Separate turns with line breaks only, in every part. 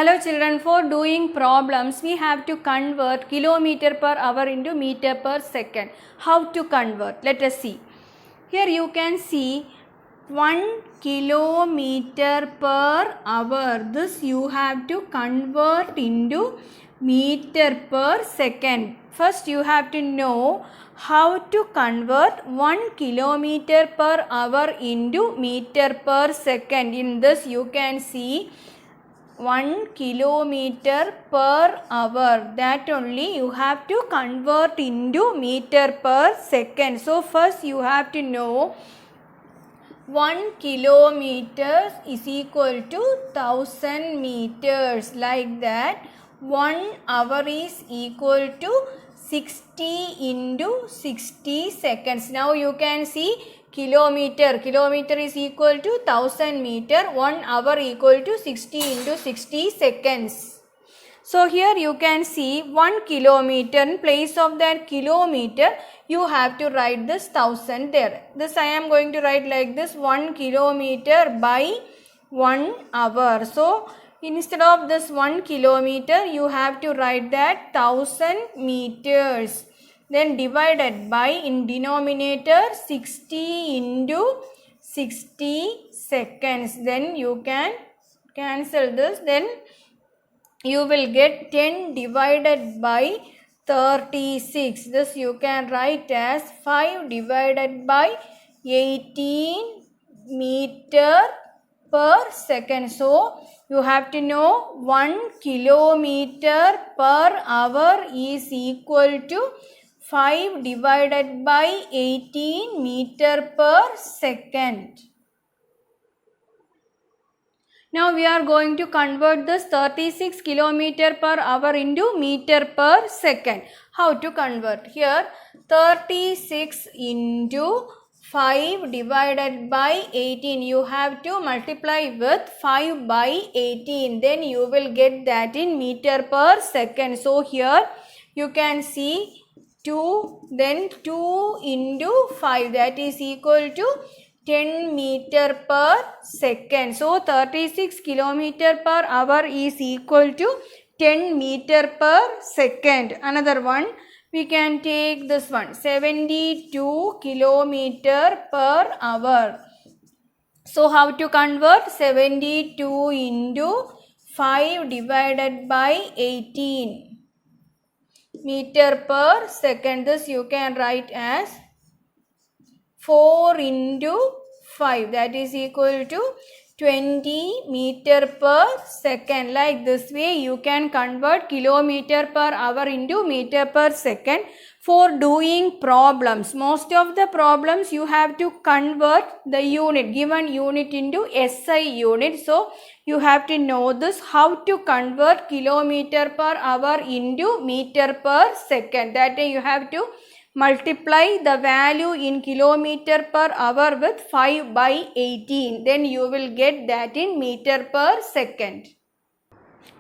Hello children, for doing problems we have to convert kilometer per hour into meter per second. How to convert? Let us see. Here you can see 1 kilometer per hour. This you have to convert into meter per second. First you have to know how to convert 1 kilometer per hour into meter per second. In this you can see 1 kilometer per hour, that only you have to convert into meter per second. So first you have to know 1 kilometer is equal to 1000 meters, like that 1 hour is equal to 60 into 60 seconds. Now you can see kilometer is equal to 1000 meter, 1 hour equal to 60 into 60 seconds. So here you can see 1 kilometer, in place of that kilometer you have to write this 1000 there. This I am going to write like this, 1 kilometer by 1 hour. So instead of this 1 kilometer you have to write that 1000 meters. Then divided by, in denominator, 60 into 60 seconds. Then you can cancel this. Then you will get 10 divided by 36. This you can write as 5 divided by 18 meter per second. So you have to know 1 kilometer per hour is equal to 5 divided by 18 meter per second. Now we are going to convert this 36 kilometer per hour into meter per second. How to convert? Here 36 into 5 divided by 18. You have to multiply with 5 by 18. Then you will get that in meter per second. So here you can see 2, then 2 into 5, that is equal to 10 meter per second. So 36 kilometer per hour is equal to 10 meter per second. Another one, we can take this one, 72 kilometer per hour. So how to convert? 72 into 5 divided by 18 meter per second. This you can write as 4 into 5, that is equal to 20 meter per second. Like this way you can convert kilometer per hour into meter per second for doing problems. Most of the problems you have to convert the unit, given unit into SI unit. So you have to know this, how to convert kilometer per hour into meter per second. That way you have to multiply the value in kilometer per hour with 5 by 18. Then you will get that in meter per second.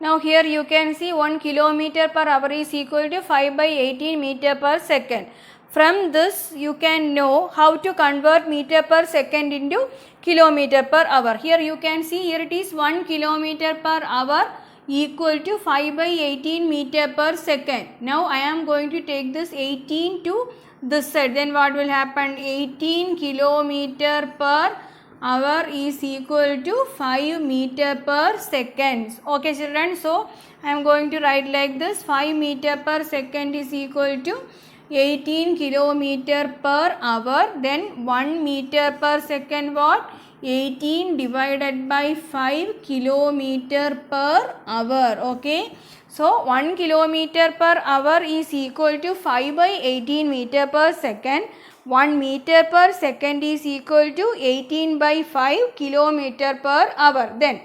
Now here you can see 1 kilometer per hour is equal to 5 by 18 meter per second. From this you can know how to convert meter per second into kilometer per hour. Here you can see, here it is 1 kilometer per hour equal to 5 by 18 meter per second. Now I am going to take this 18 to this side. Then what will happen? 18 kilometer per hour is equal to 5 meter per second. Okay children, so I am going to write like this, 5 meter per second is equal to 18 kilometer per hour. Then 1 meter per second what? 18 divided by 5 kilometer per hour. Okay, so 1 kilometer per hour is equal to 5 by 18 meter per second. 1 meter per second is equal to 18 by 5 kilometer per hour. Then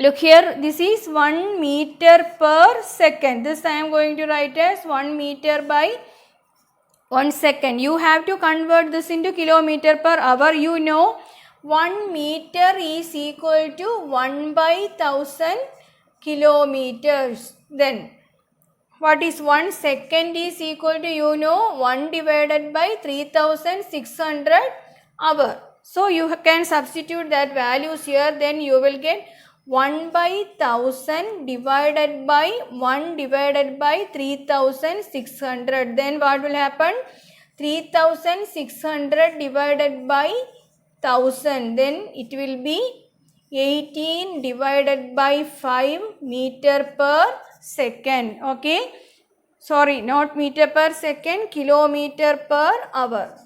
look here, this is 1 meter per second. This I am going to write as 1 meter by 1 second. You have to convert this into kilometer per hour. You know 1 meter is equal to 1 by 1000 kilometers. Then what is 1 second is equal to, you know, 1 divided by 3600 hour. So you can substitute that values here. Then you will get 1 by 1000 divided by 1 divided by 3600. Then what will happen? 3600 divided by 1000. Then it will be 18 divided by 5 meter per second. Okay. Sorry, not meter per second, kilometer per hour.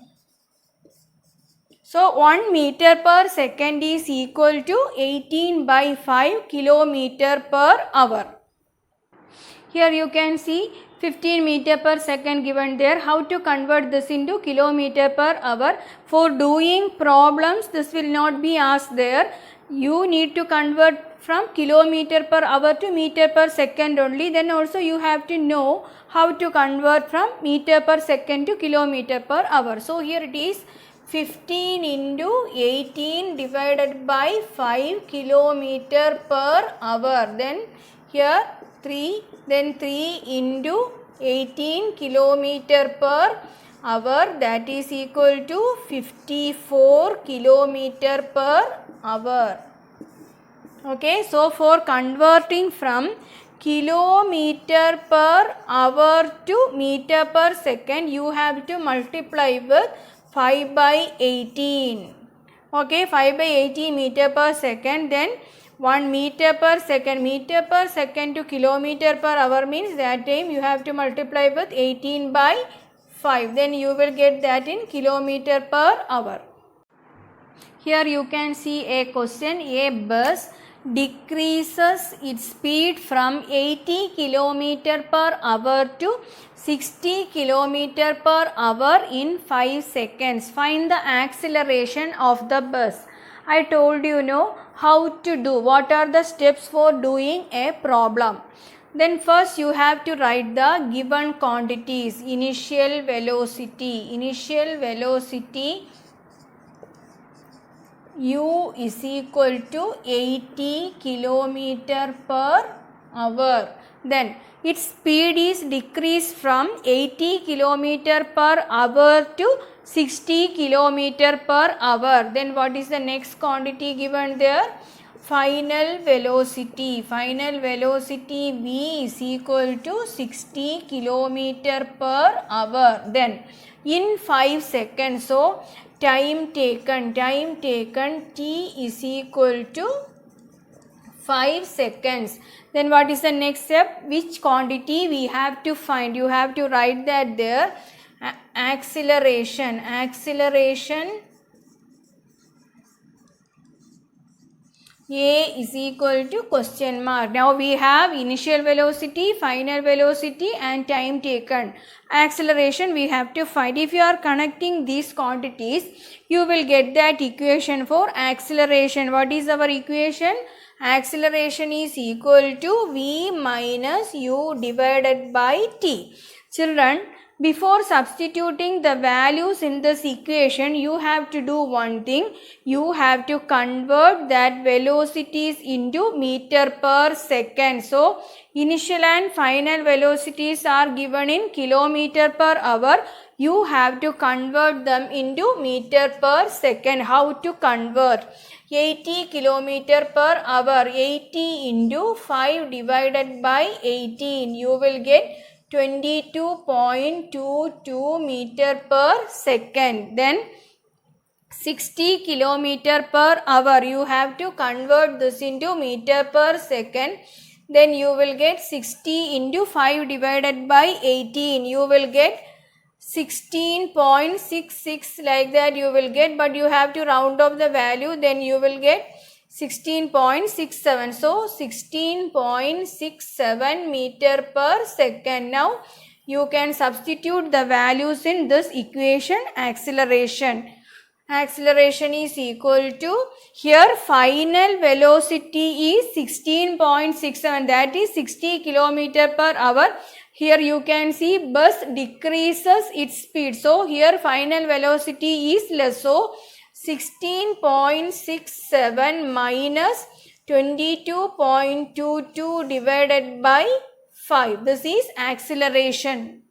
So 1 meter per second is equal to 18 by 5 kilometer per hour. Here you can see 15 meter per second given there. How to convert this into kilometer per hour? For doing problems, this will not be asked there. You need to convert from kilometer per hour to meter per second only. Then also you have to know how to convert from meter per second to kilometer per hour. So here it is 15 into 18 divided by 5 kilometer per hour. Then here 3, then 3 into 18 kilometer per hour, that is equal to 54 kilometer per hour. Okay, so for converting from kilometer per hour to meter per second, you have to multiply with 5 by 18. Okay, 5 by 18 meter per second. Then 1 meter per second to kilometer per hour means that time you have to multiply with 18 by 5. Then you will get that in kilometer per hour. Here you can see a question. A bus decreases its speed from 80 km per hour to 60 km per hour in 5 seconds. Find the acceleration of the bus. I told you how to do. What are the steps for doing a problem? Then first you have to write the given quantities. Initial velocity u is equal to 80 km per hour. Then its speed is decreased from 80 km per hour to 60 km per hour. Then what is the next quantity given there? Final velocity v is equal to 60 km per hour. Then in 5 seconds, so time taken t is equal to 5 seconds. Then what is the next step? Which quantity we have to find? You have to write that there. Acceleration A is equal to question mark. Now we have initial velocity, final velocity and time taken. Acceleration we have to find. If you are connecting these quantities, you will get that equation for acceleration. What is our equation? Acceleration is equal to v minus u divided by t. Children, before substituting the values in this equation, you have to do one thing. You have to convert that velocities into meter per second. So, initial and final velocities are given in kilometer per hour. You have to convert them into meter per second. How to convert? 80 kilometer per hour. 80 into 5 divided by 18. You will get 22.22 meter per second. Then 60 kilometer per hour. You have to convert this into meter per second. Then you will get 60 into 5 divided by 18. You will get 16.66 like that you will get, but you have to round off the value. Then you will get 16.67. So 16.67 meter per second. Now you can substitute the values in this equation. Acceleration is equal to, here final velocity is 16.67, that is 60 kilometer per hour. Here you can see bus decreases its speed. So here final velocity is less. So 16.67 minus 22.22 divided by 5. This is acceleration.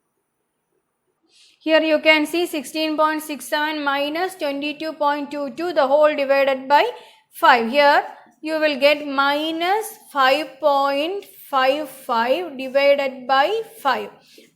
Here you can see 16.67 minus 22.22, the whole divided by 5. Here you will get minus 5.55 divided by 5.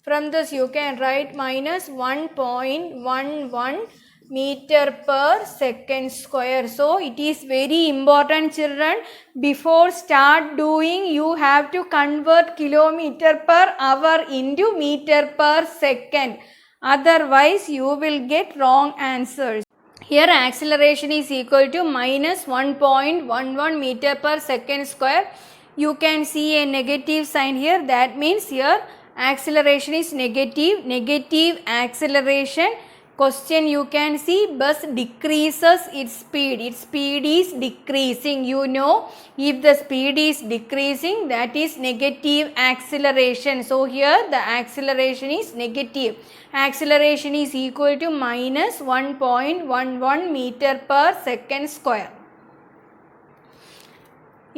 From this you can write minus 1.11 meter per second square. So it is very important, children. Before start doing, you have to convert kilometer per hour into meter per second. Otherwise you will get wrong answers. Here acceleration is equal to minus 1.11 meter per second square. You can see a negative sign here. That means here acceleration is negative. Negative acceleration. Question you can see, bus decreases its speed. Its speed is decreasing. You know, if the speed is decreasing, that is negative acceleration. So here the acceleration is negative. Acceleration is equal to minus 1.11 meter per second square.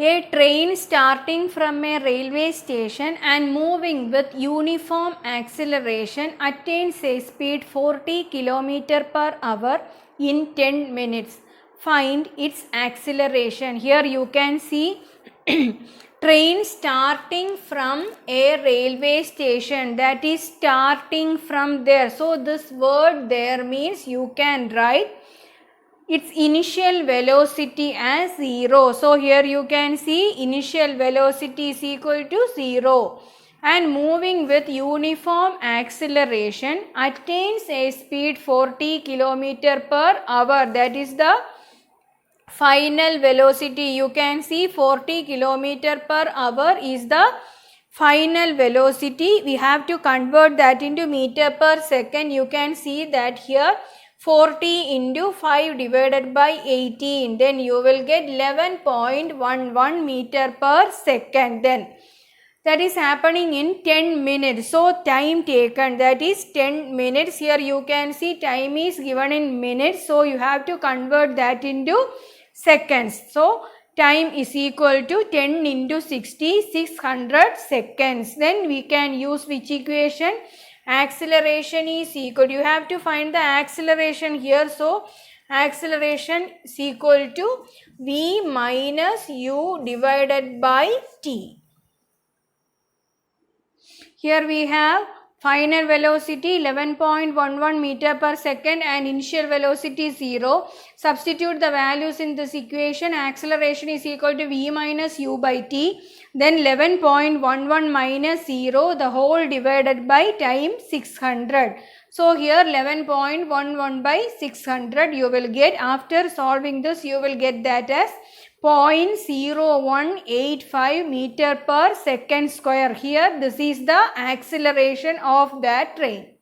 A train starting from a railway station and moving with uniform acceleration attains a speed 40 km per hour in 10 minutes. Find its acceleration. Here you can see train starting from a railway station, that is starting from there. So this word there means you can write its initial velocity as 0. So here you can see initial velocity is equal to 0 and moving with uniform acceleration attains a speed 40 km per hour. That is the final velocity. You can see 40 km per hour is the final velocity. We have to convert that into meter per second. You can see that here 40 into 5 divided by 18. Then you will get 11.11 meter per second. Then that is happening in 10 minutes. So time taken, that is 10 minutes. Here you can see time is given in minutes. So you have to convert that into seconds. So time is equal to 10 into 60, 600 seconds. Then we can use which equation? Acceleration is equal, you have to find the acceleration here. So acceleration is equal to V minus U divided by T. Here we have final velocity 11.11 meter per second and initial velocity 0. Substitute the values in this equation. Acceleration is equal to V minus U by T. Then 11.11 minus 0, the whole divided by time 600. So here 11.11 by 600 you will get. After solving this you will get that as 0.0185 meter per second square. Here this is the acceleration of that train.